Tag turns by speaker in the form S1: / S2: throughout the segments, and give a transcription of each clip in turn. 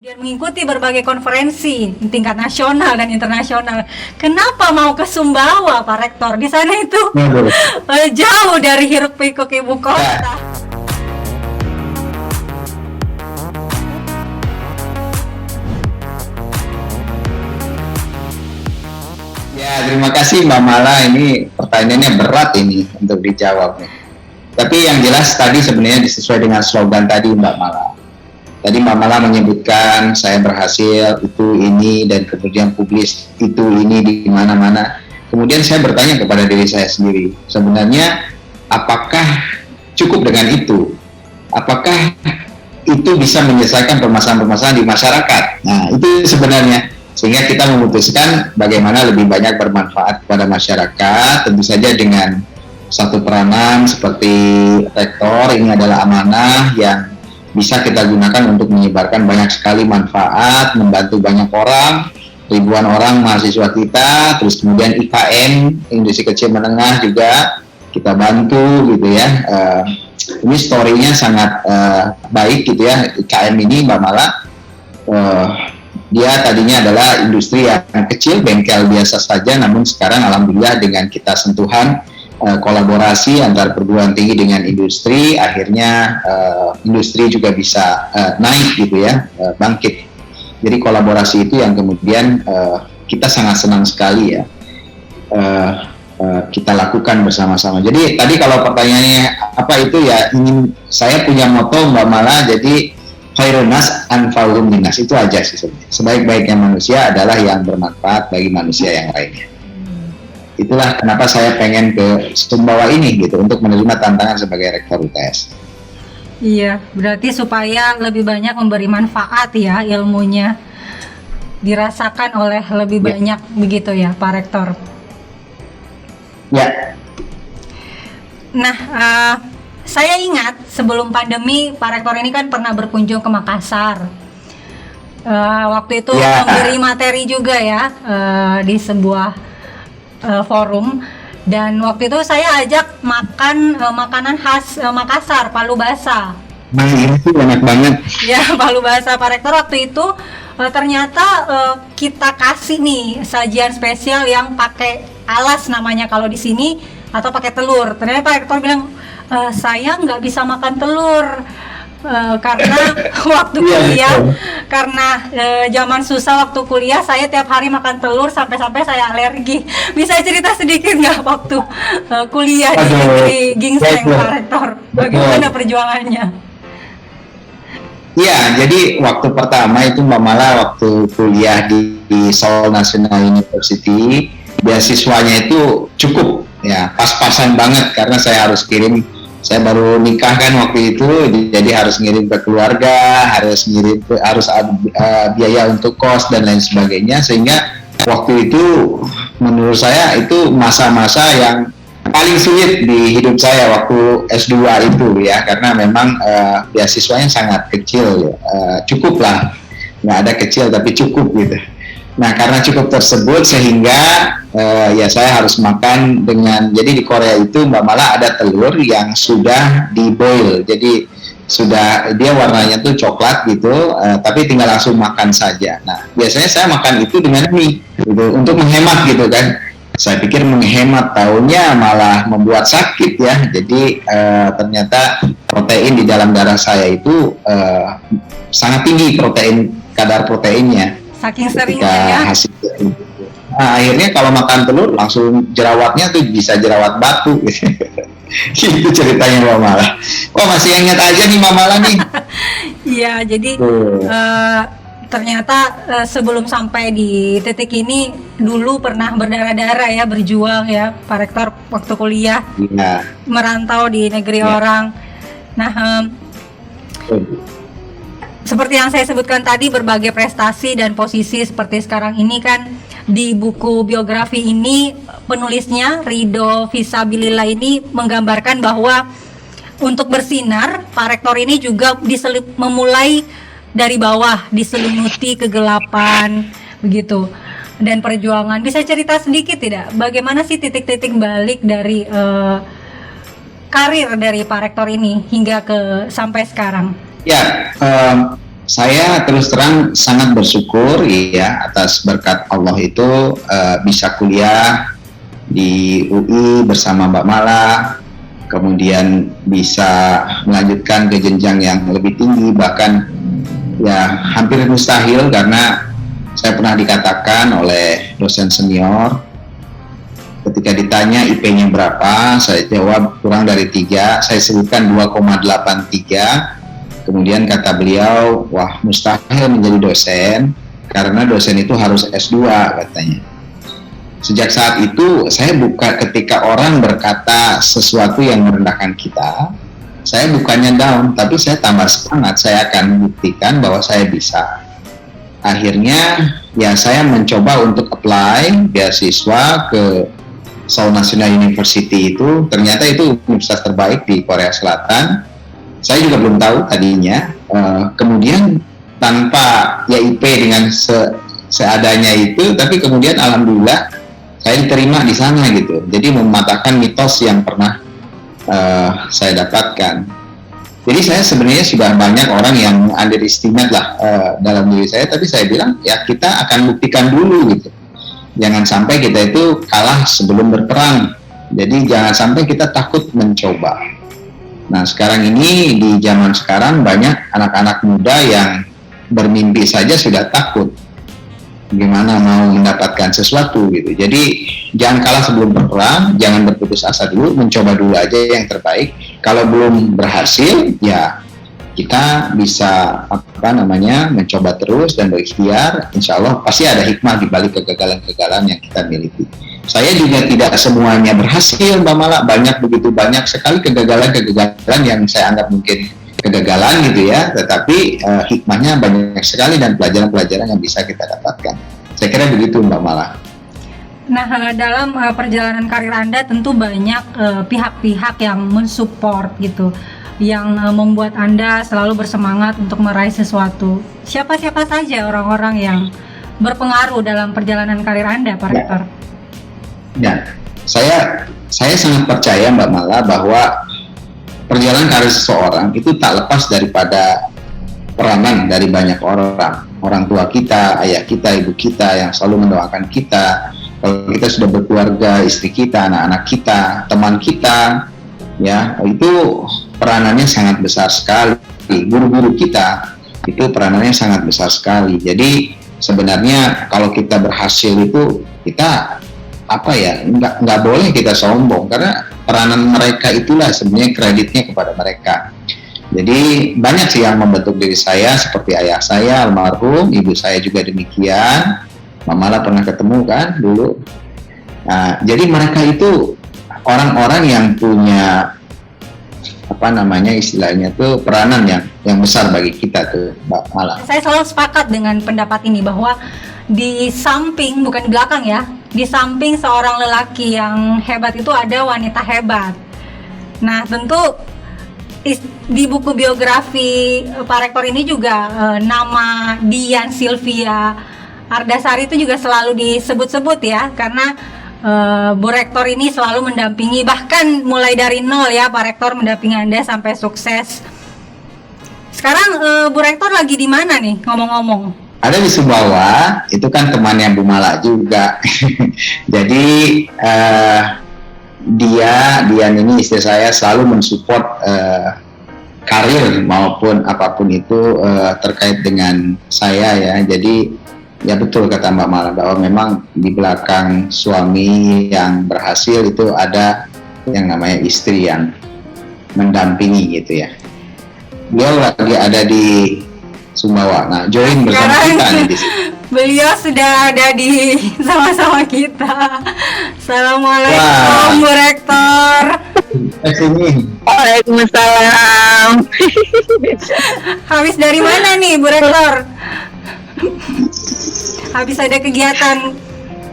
S1: Dia mengikuti berbagai konferensi tingkat nasional dan internasional. Kenapa mau ke Sumbawa, Pak Rektor? Di sana itu jauh dari hiruk pikuk ibu kota.
S2: Ya, terima kasih Mbak Mala. Ini pertanyaannya berat ini untuk dijawab. Tapi yang jelas tadi sebenarnya sesuai dengan slogan tadi Mbak Mala. Tadi Mbak Mala menyebutkan saya berhasil itu ini dan kemudian publis itu ini di mana-mana. Kemudian saya bertanya kepada diri saya sendiri, sebenarnya apakah cukup dengan itu? Apakah itu bisa menyelesaikan permasalahan-permasalahan di masyarakat? Nah, itu sebenarnya sehingga kita memutuskan bagaimana lebih banyak bermanfaat kepada masyarakat, tentu saja dengan satu peranan seperti rektor. Ini adalah amanah yang bisa kita gunakan untuk menyebarkan banyak sekali manfaat, membantu banyak orang, ribuan orang mahasiswa kita, terus kemudian IKM, industri kecil menengah juga kita bantu gitu ya. Ini story-nya sangat baik gitu ya, IKM ini Mbak Mala. Dia tadinya adalah industri yang kecil, bengkel biasa saja, namun sekarang alhamdulillah dengan kita sentuhan kolaborasi antara perguruan tinggi dengan industri, akhirnya industri juga bisa naik gitu ya, bangkit. Jadi kolaborasi itu yang kemudian kita sangat senang sekali ya kita lakukan bersama-sama. Jadi tadi kalau pertanyaannya apa itu ya, ingin saya punya moto Mbak Mala, jadi khairun nas anfa'uhum linnas, itu aja sih sebenarnya. Sebaik-baiknya manusia adalah yang bermanfaat bagi manusia yang lainnya. Itulah kenapa saya pengen ke Sumbawa ini gitu, untuk menerima tantangan sebagai rektor UTS.
S1: Iya, berarti supaya lebih banyak memberi manfaat ya, ilmunya dirasakan oleh lebih banyak begitu ya Pak Rektor.
S2: Ya.
S1: Nah, saya ingat sebelum pandemi Pak Rektor ini kan pernah berkunjung ke Makassar. Waktu itu memberi materi juga ya di sebuah forum, dan waktu itu saya ajak makan makanan khas Makassar, palu basah.
S2: Ini tuh enak banget.
S1: Ya, palu basah Pak Rektor. Waktu itu ternyata kita kasih nih sajian spesial yang pakai alas namanya kalau di sini, atau pakai telur. Ternyata Pak Rektor bilang saya nggak bisa makan telur. Karena waktu kuliah, karena zaman susah waktu kuliah, saya tiap hari makan telur sampai-sampai saya alergi. Bisa cerita sedikit nggak waktu kuliah di Gingseng, Pak Rektor? Bagaimana perjuangannya?
S2: Iya, jadi waktu pertama itu Mbak Mala waktu kuliah di Seoul National University, beasiswanya itu cukup ya, pas-pasan banget karena saya harus kirim. Saya baru nikah kan waktu itu, jadi harus ngirim ke keluarga, harus biaya untuk kos dan lain sebagainya, sehingga waktu itu menurut saya itu masa-masa yang paling sulit di hidup saya waktu S2 itu ya, karena memang beasiswanya sangat kecil, cukup lah, nggak ada kecil tapi cukup gitu. Nah, karena cukup tersebut sehingga ya saya harus makan dengan, jadi di Korea itu Mbak Mala ada telur yang sudah diboil, jadi sudah dia warnanya tuh coklat gitu, tapi tinggal langsung makan saja. Nah, biasanya saya makan itu dengan mie gitu, untuk menghemat gitu kan. Saya pikir menghemat, taunya malah membuat sakit ya. Jadi ternyata protein di dalam darah saya itu sangat tinggi, kadar proteinnya.
S1: Saking seringnya ya.
S2: Nah, akhirnya kalau makan telur langsung jerawatnya tuh bisa jerawat batu. Itu ceritanya Mbak Mala. Oh, masih ingat aja nih Mbak Mala nih.
S1: Iya, jadi ternyata sebelum sampai di titik ini dulu pernah berdarah-darah ya, berjuang ya Pak Rektor waktu kuliah, merantau di negeri orang. Nah, seperti yang saya sebutkan tadi, berbagai prestasi dan posisi seperti sekarang ini kan, di buku biografi ini penulisnya Ridho Fisabilillah ini menggambarkan bahwa untuk bersinar Pak Rektor ini juga memulai dari bawah, diselimuti kegelapan begitu, dan perjuangan. Bisa cerita sedikit tidak, bagaimana sih titik-titik balik dari karir dari Pak Rektor ini hingga ke sampai sekarang?
S2: Ya, Saya terus terang sangat bersyukur ya atas berkat Allah itu bisa kuliah di UI bersama Mbak Mala, kemudian bisa melanjutkan ke jenjang yang lebih tinggi, bahkan ya hampir mustahil karena saya pernah dikatakan oleh dosen senior ketika ditanya IP-nya berapa, saya jawab kurang dari 3, saya sebutkan 2,83. Kemudian kata beliau, wah mustahil menjadi dosen karena dosen itu harus S2 katanya. Sejak saat itu saya ketika orang berkata sesuatu yang merendahkan kita, saya bukannya down, tapi saya tambah semangat. Saya akan buktikan bahwa saya bisa. Akhirnya ya saya mencoba untuk apply beasiswa ke Seoul National University itu. Ternyata itu universitas terbaik di Korea Selatan. Saya juga belum tahu tadinya. Kemudian tanpa ya IP dengan seadanya itu, tapi kemudian alhamdulillah saya diterima di sana gitu. Jadi mematahkan mitos yang pernah saya dapatkan. Jadi saya sebenarnya sudah banyak orang yang underestimate lah dalam diri saya, tapi saya bilang ya kita akan buktikan dulu gitu. Jangan sampai kita itu kalah sebelum berperang. Jadi jangan sampai kita takut mencoba. Nah sekarang ini di zaman sekarang banyak anak-anak muda yang bermimpi saja sudah takut gimana mau mendapatkan sesuatu gitu. Jadi jangan kalah sebelum berperang, jangan berputus asa dulu, mencoba dulu aja yang terbaik. Kalau belum berhasil ya kita bisa mencoba terus dan berikhtiar. Insya Allah pasti ada hikmah di balik kegagalan-kegagalan yang kita miliki. Saya juga tidak semuanya berhasil, Mbak Mala. Begitu banyak sekali kegagalan-kegagalan yang saya anggap mungkin kegagalan gitu ya, tetapi hikmahnya banyak sekali dan pelajaran-pelajaran yang bisa kita dapatkan. Saya kira begitu, Mbak Mala.
S1: Nah, dalam perjalanan karir Anda tentu banyak pihak-pihak yang mensupport gitu, yang membuat Anda selalu bersemangat untuk meraih sesuatu. Siapa-siapa saja orang-orang yang berpengaruh dalam perjalanan karir Anda, Pak Rektor?
S2: Ya, saya sangat percaya Mbak Mala bahwa perjalanan karir seseorang itu tak lepas daripada peranan dari banyak orang tua kita, ayah kita, ibu kita yang selalu mendoakan kita. Kalau kita sudah berkeluarga, istri kita, anak-anak kita, teman kita, ya itu peranannya sangat besar sekali. Guru-guru kita itu peranannya sangat besar sekali. Jadi sebenarnya kalau kita berhasil itu kita nggak boleh kita sombong karena peranan mereka itulah sebenarnya kreditnya kepada mereka. Jadi banyak sih yang membentuk diri saya seperti ayah saya almarhum, ibu saya juga demikian. Mama lah pernah ketemu kan dulu. Nah, jadi mereka itu orang-orang yang punya istilahnya tuh peranan yang besar bagi kita tuh, Mbak Mala.
S1: Saya selalu sepakat dengan pendapat ini bahwa di samping, bukan di belakang ya, di samping seorang lelaki yang hebat itu ada wanita hebat. Nah tentu di buku biografi Pak Rektor ini juga nama Dian Sylvia Ardasari itu juga selalu disebut-sebut ya, karena Bu Rektor ini selalu mendampingi, bahkan mulai dari nol ya Pak Rektor mendampingi Anda sampai sukses. Sekarang Bu Rektor lagi di mana nih ngomong-ngomong?
S2: Ada di Sumbawa, itu kan temannya Bu Mala juga. Jadi Dian ini istri saya selalu mensupport karir maupun apapun itu terkait dengan saya ya. Jadi ya betul kata Mbak Mala bahwa memang di belakang suami yang berhasil itu ada yang namanya istri yang mendampingi gitu ya. Beliau lagi ada di Sumbawa. Nah, join bersama kita nih di sini.
S1: Beliau sudah ada di sama-sama kita. Assalamualaikum, Bu Rektor.
S2: Sini.
S3: Waalaikumsalam.
S1: Habis dari mana nih, Bu Rektor? Habis ada kegiatan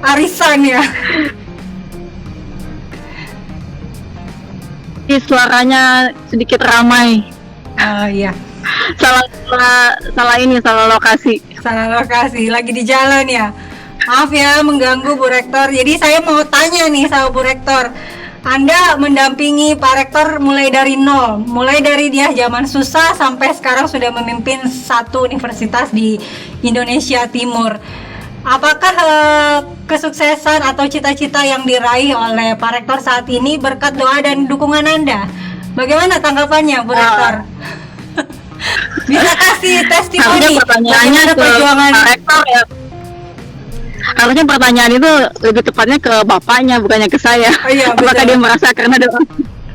S1: arisan ya?
S3: Suaranya sedikit ramai.
S1: Iya.
S3: Salah lokasi.
S1: Salah lokasi, lagi di jalan ya. Maaf ya mengganggu Bu Rektor. Jadi saya mau tanya nih sama Bu Rektor, Anda mendampingi Pak Rektor mulai dari nol, mulai dari dia zaman susah sampai sekarang sudah memimpin satu universitas di Indonesia Timur. Apakah kesuksesan atau cita-cita yang diraih oleh Pak Rektor saat ini berkat doa dan dukungan Anda? Bagaimana tanggapannya, Bu Rektor? Bisa kasih testimoni bagaimana perjuangan
S3: Pak Rektor ya. Harusnya pertanyaan itu lebih tepatnya ke bapaknya, bukannya ke saya.
S1: Oh, iya,
S3: apakah
S1: betul.
S3: dia merasa karena doa?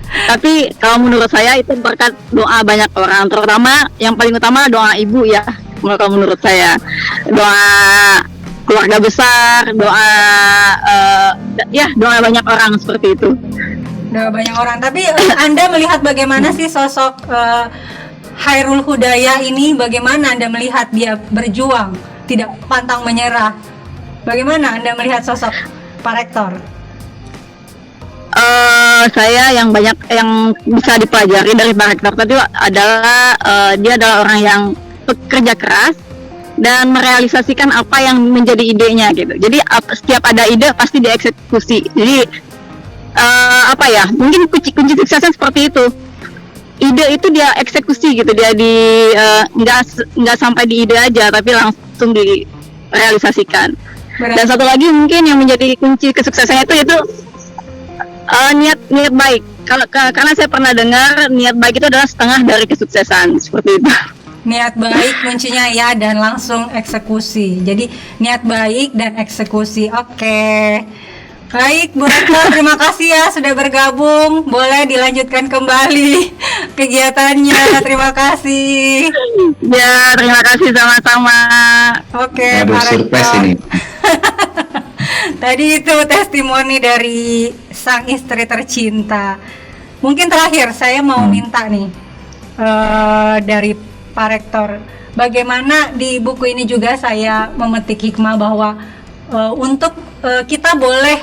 S3: Tapi kalau menurut saya itu berkat doa banyak orang, terutama yang paling utama doa ibu ya. Kalau menurut saya doa keluarga besar, doa doa banyak orang seperti itu.
S1: Udah banyak orang. Tapi Anda melihat bagaimana sih sosok Khairul Hudaya ini? Bagaimana Anda melihat dia berjuang, tidak pantang menyerah? Bagaimana Anda melihat sosok Pak Rektor?
S3: Saya yang banyak yang bisa dipelajari dari Pak Rektor tadi adalah dia adalah orang yang bekerja keras dan merealisasikan apa yang menjadi idenya gitu. Jadi setiap ada ide pasti dieksekusi. Jadi mungkin kunci suksesnya seperti itu. Ide itu dia eksekusi gitu, dia nggak sampai di ide aja, tapi langsung direalisasikan. Dan satu lagi mungkin yang menjadi kunci kesuksesannya itu niat baik. Karena saya pernah dengar niat baik itu adalah setengah dari kesuksesan, seperti itu.
S1: Niat baik kuncinya ya, dan langsung eksekusi. Jadi niat baik dan eksekusi. Oke. Baik, Bu Rektor, terima kasih ya sudah bergabung. Boleh dilanjutkan kembali kegiatannya. Terima kasih.
S3: Ya, terima kasih sama-sama.
S1: Oke,
S2: Aduh,
S1: Pak
S2: surprise
S1: Rektor.
S2: ini.
S1: Tadi itu testimoni dari sang istri tercinta. Mungkin terakhir saya mau minta nih dari Pak Rektor, bagaimana di buku ini juga saya memetik hikmah bahwa untuk kita boleh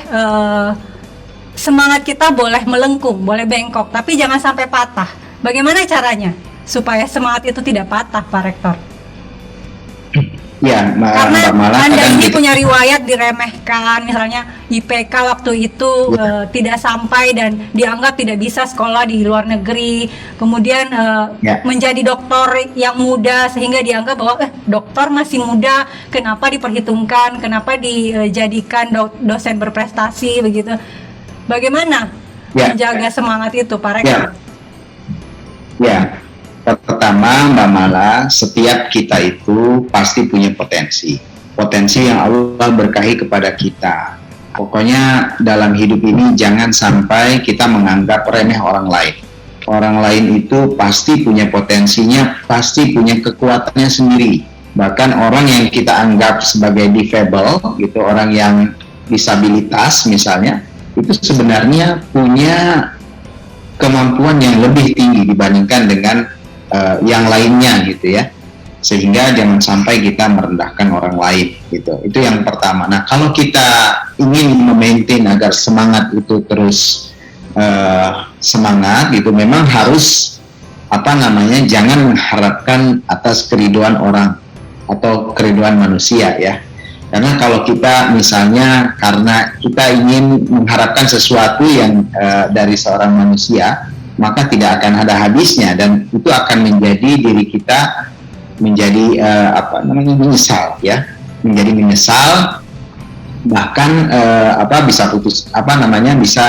S1: semangat kita boleh melengkung, boleh bengkok, tapi jangan sampai patah. Bagaimana caranya supaya semangat itu tidak patah, Pak Rektor?
S2: Ya,
S1: Karena
S2: Mbak Mala
S1: Anda
S2: kadang
S1: ini
S2: gitu.
S1: punya riwayat diremehkan, misalnya IPK waktu itu tidak sampai dan dianggap tidak bisa sekolah di luar negeri, kemudian menjadi dokter yang muda sehingga dianggap bahwa dokter masih muda, kenapa diperhitungkan, kenapa dijadikan dosen berprestasi begitu. Bagaimana menjaga semangat itu, Pak Rektor?
S2: Ya, pertama Mbak Mala, setiap kita itu pasti punya potensi yang Allah berkahi kepada kita. Pokoknya dalam hidup ini jangan sampai kita menganggap remeh orang lain. Orang lain itu pasti punya potensinya, pasti punya kekuatannya sendiri. Bahkan orang yang kita anggap sebagai difabel, gitu, orang yang disabilitas misalnya, itu sebenarnya punya kemampuan yang lebih tinggi dibandingkan dengan yang lainnya gitu ya, sehingga jangan sampai kita merendahkan orang lain gitu. Itu yang pertama. Nah, kalau kita ingin memaintain agar semangat itu terus semangat gitu, memang harus jangan mengharapkan atas keriduan orang atau keriduan manusia ya. Karena kalau kita misalnya karena kita ingin mengharapkan sesuatu yang dari seorang manusia, maka tidak akan ada habisnya dan itu akan menjadi diri kita menjadi menyesal ya, menjadi menyesal, bahkan bisa bisa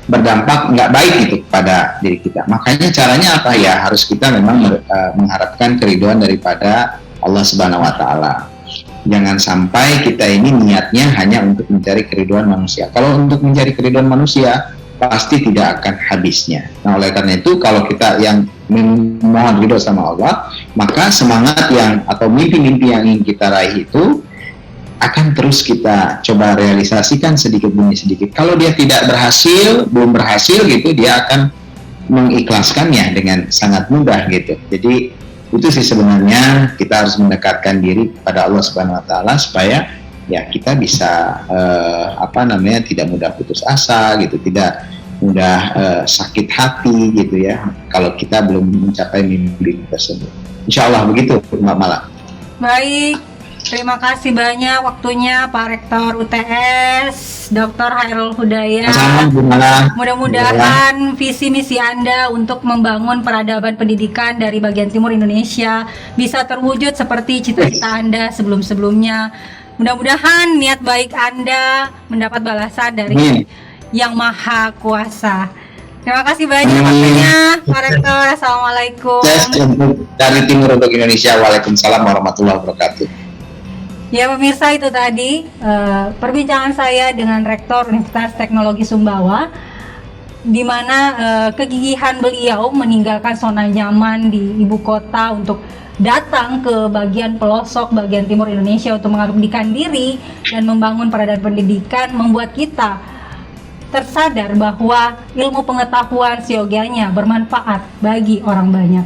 S2: berdampak nggak baik gitu kepada diri kita. Makanya caranya apa ya, harus kita memang mengharapkan keriduan daripada Allah Subhanahu Wa Taala. Jangan sampai kita ini niatnya hanya untuk mencari keriduan manusia. Kalau untuk mencari keriduan manusia pasti tidak akan habisnya. Nah, oleh karena itu kalau kita yang memohon ridho sama Allah, maka semangat yang atau mimpi-mimpi yang ingin kita raih itu akan terus kita coba realisasikan sedikit demi sedikit. Kalau dia tidak berhasil, belum berhasil gitu, dia akan mengikhlaskannya dengan sangat mudah gitu. Jadi itu sih sebenarnya kita harus mendekatkan diri kepada Allah Subhanahu Wa Taala supaya ya kita bisa tidak mudah putus asa gitu, tidak mudah sakit hati gitu ya kalau kita belum mencapai mimpi tersebut. Insya Allah begitu, Mbak Mala.
S1: Baik, Terima kasih banyak waktunya Pak Rektor UTS, Dr. Hairul Hudayat. Mudah-mudahan visi misi Anda untuk membangun peradaban pendidikan dari bagian timur Indonesia bisa terwujud seperti cita-cita Anda sebelum-sebelumnya. Mudah-mudahan niat baik Anda mendapat balasan dari Yang Maha Kuasa. Terima kasih banyak waktunya Pak Rektor. Assalamualaikum.
S2: Dari timur untuk Indonesia. Waalaikumsalam warahmatullahi wabarakatuh.
S1: Ya pemirsa, itu tadi perbincangan saya dengan Rektor Universitas Teknologi Sumbawa, di mana kegigihan beliau meninggalkan zona nyaman di ibu kota untuk datang ke bagian pelosok, bagian timur Indonesia untuk mengabdikan diri dan membangun peradaban pendidikan, membuat kita tersadar bahwa ilmu pengetahuan seyogianya bermanfaat bagi orang banyak.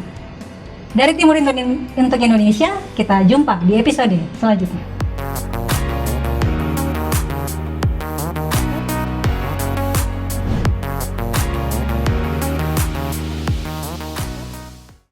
S1: Dari Timur untuk Indonesia, kita jumpa di episode selanjutnya.